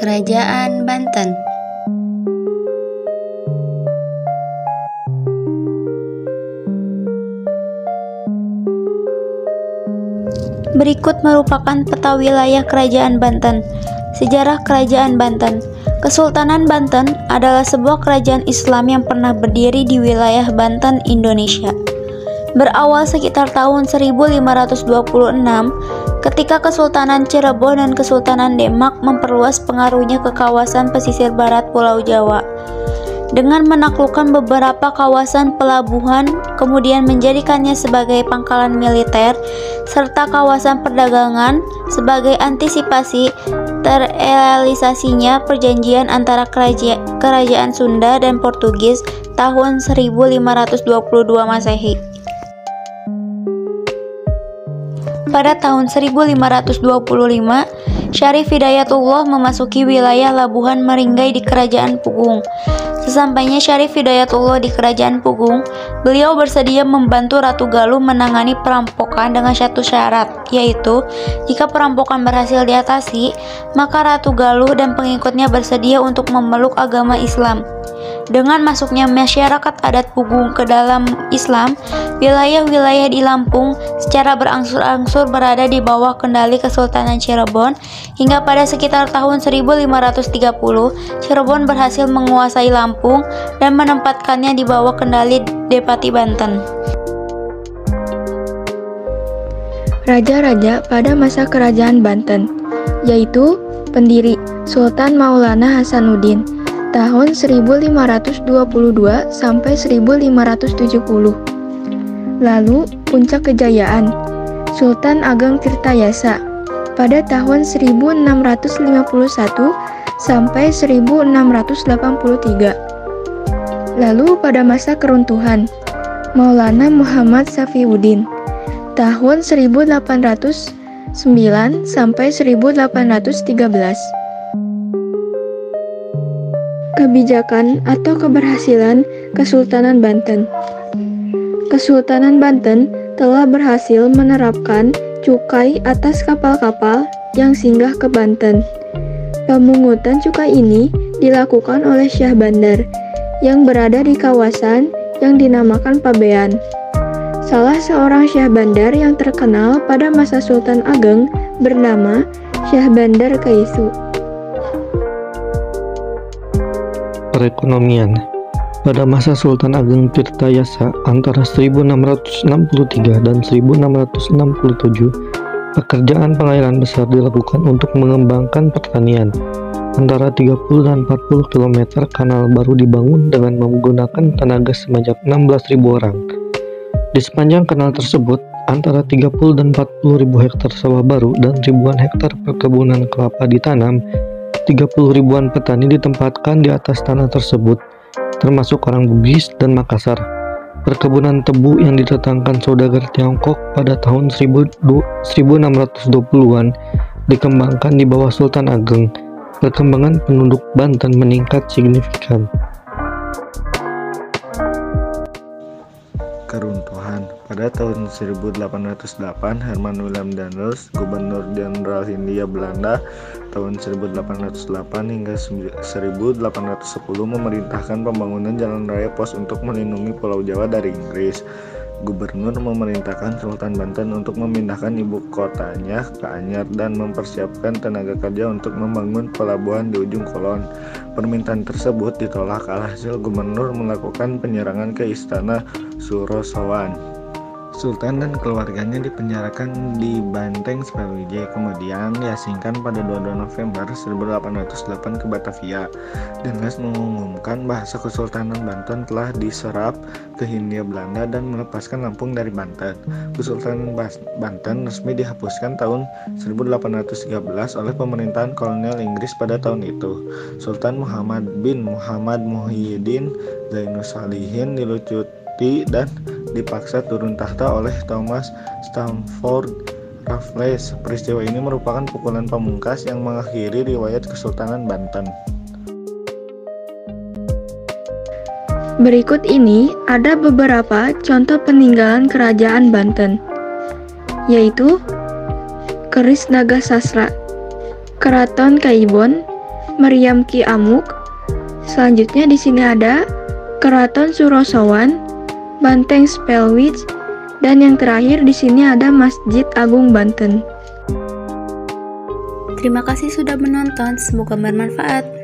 Kerajaan Banten. Berikut merupakan peta wilayah Kerajaan Banten. Sejarah Kerajaan Banten. Kesultanan Banten adalah sebuah kerajaan Islam yang pernah berdiri di wilayah Banten, Indonesia. Berawal sekitar tahun 1526, ketika Kesultanan Cirebon dan Kesultanan Demak memperluas pengaruhnya ke kawasan pesisir barat Pulau Jawa. Dengan menaklukkan beberapa kawasan pelabuhan, kemudian menjadikannya sebagai pangkalan militer, serta kawasan perdagangan sebagai antisipasi terrealisasinya perjanjian antara Kerajaan Sunda dan Portugis tahun 1522 Masehi. Pada tahun 1525, Syarif Hidayatullah memasuki wilayah Labuhan Meringgai di Kerajaan Pugung. Sesampainya Syarif Hidayatullah di Kerajaan Pugung, beliau bersedia membantu Ratu Galuh menangani perampokan dengan satu syarat, yaitu jika perampokan berhasil diatasi, maka Ratu Galuh dan pengikutnya bersedia untuk memeluk agama Islam. Dengan masuknya masyarakat adat Pugung ke dalam Islam, wilayah-wilayah di Lampung secara berangsur-angsur berada di bawah kendali Kesultanan Cirebon, hingga pada sekitar tahun 1530, Cirebon berhasil menguasai Lampung dan menempatkannya di bawah kendali Depati Banten. Raja-raja pada masa Kerajaan Banten, yaitu pendiri Sultan Maulana Hasanuddin tahun 1522 sampai 1570. Lalu puncak kejayaan Sultan Ageng Tirtayasa pada tahun 1651 sampai 1683. Lalu pada masa keruntuhan Maulana Muhammad Safiuddin tahun 1809 sampai 1813. Kebijakan atau keberhasilan Kesultanan Banten. Kesultanan Banten telah berhasil menerapkan cukai atas kapal-kapal yang singgah ke Banten. Pemungutan cukai ini dilakukan oleh Syah Bandar yang berada di kawasan yang dinamakan Pabean. Salah seorang Syah Bandar yang terkenal pada masa Sultan Ageng bernama Syah Bandar Kaisu. Perekonomian. Pada masa Sultan Ageng Tirtayasa antara 1663 dan 1667, pekerjaan pengairan besar dilakukan untuk mengembangkan pertanian. Antara 30 dan 40 km kanal baru dibangun dengan menggunakan tenaga sebanyak 16.000 orang. Di sepanjang kanal tersebut, antara 30 dan 40 ribu hektar sawah baru dan ribuan hektar perkebunan kelapa ditanam. 30 ribuan petani ditempatkan di atas tanah tersebut, termasuk orang Bugis dan Makassar. Perkebunan tebu yang didatangkan saudagar Tiongkok pada tahun 1620-an dikembangkan di bawah Sultan Ageng. Perkembangan penduduk Banten meningkat signifikan. Keruntuhan. Pada tahun 1808, Herman Willem Daendels, Gubernur Jenderal Hindia Belanda tahun 1808 hingga 1810 memerintahkan pembangunan jalan raya pos untuk melindungi Pulau Jawa dari Inggris. Gubernur memerintahkan Sultan Banten untuk memindahkan ibu kotanya ke Anyar dan mempersiapkan tenaga kerja untuk membangun pelabuhan di ujung kulon. Permintaan tersebut ditolak, alhasil gubernur melakukan penyerangan ke istana Surosowan. Sultan dan keluarganya dipenjarakan di Banteng Sriwijaya, kemudian diasingkan pada 22 November 1808 ke Batavia. Daendels mengumumkan bahasa Kesultanan Banten telah diserap ke Hindia Belanda dan melepaskan Lampung dari Banten. Kesultanan Banten resmi dihapuskan tahun 1813 oleh pemerintahan kolonial Inggris pada tahun itu. Sultan Muhammad bin Muhammad Muhyiddin Zainus Salihin dilucuti dan dipaksa turun tahta oleh Thomas Stamford Raffles. Peristiwa ini merupakan pukulan pamungkas yang mengakhiri riwayat Kesultanan Banten. Berikut ini ada beberapa contoh peninggalan Kerajaan Banten, yaitu Keris Nagasasra, Keraton Kaibon, Meriam Ki Amuk. Selanjutnya di sini ada Keraton Surosowan, Banteng Spellwitz, dan yang terakhir di sini ada Masjid Agung Banten. Terima kasih sudah menonton, semoga bermanfaat.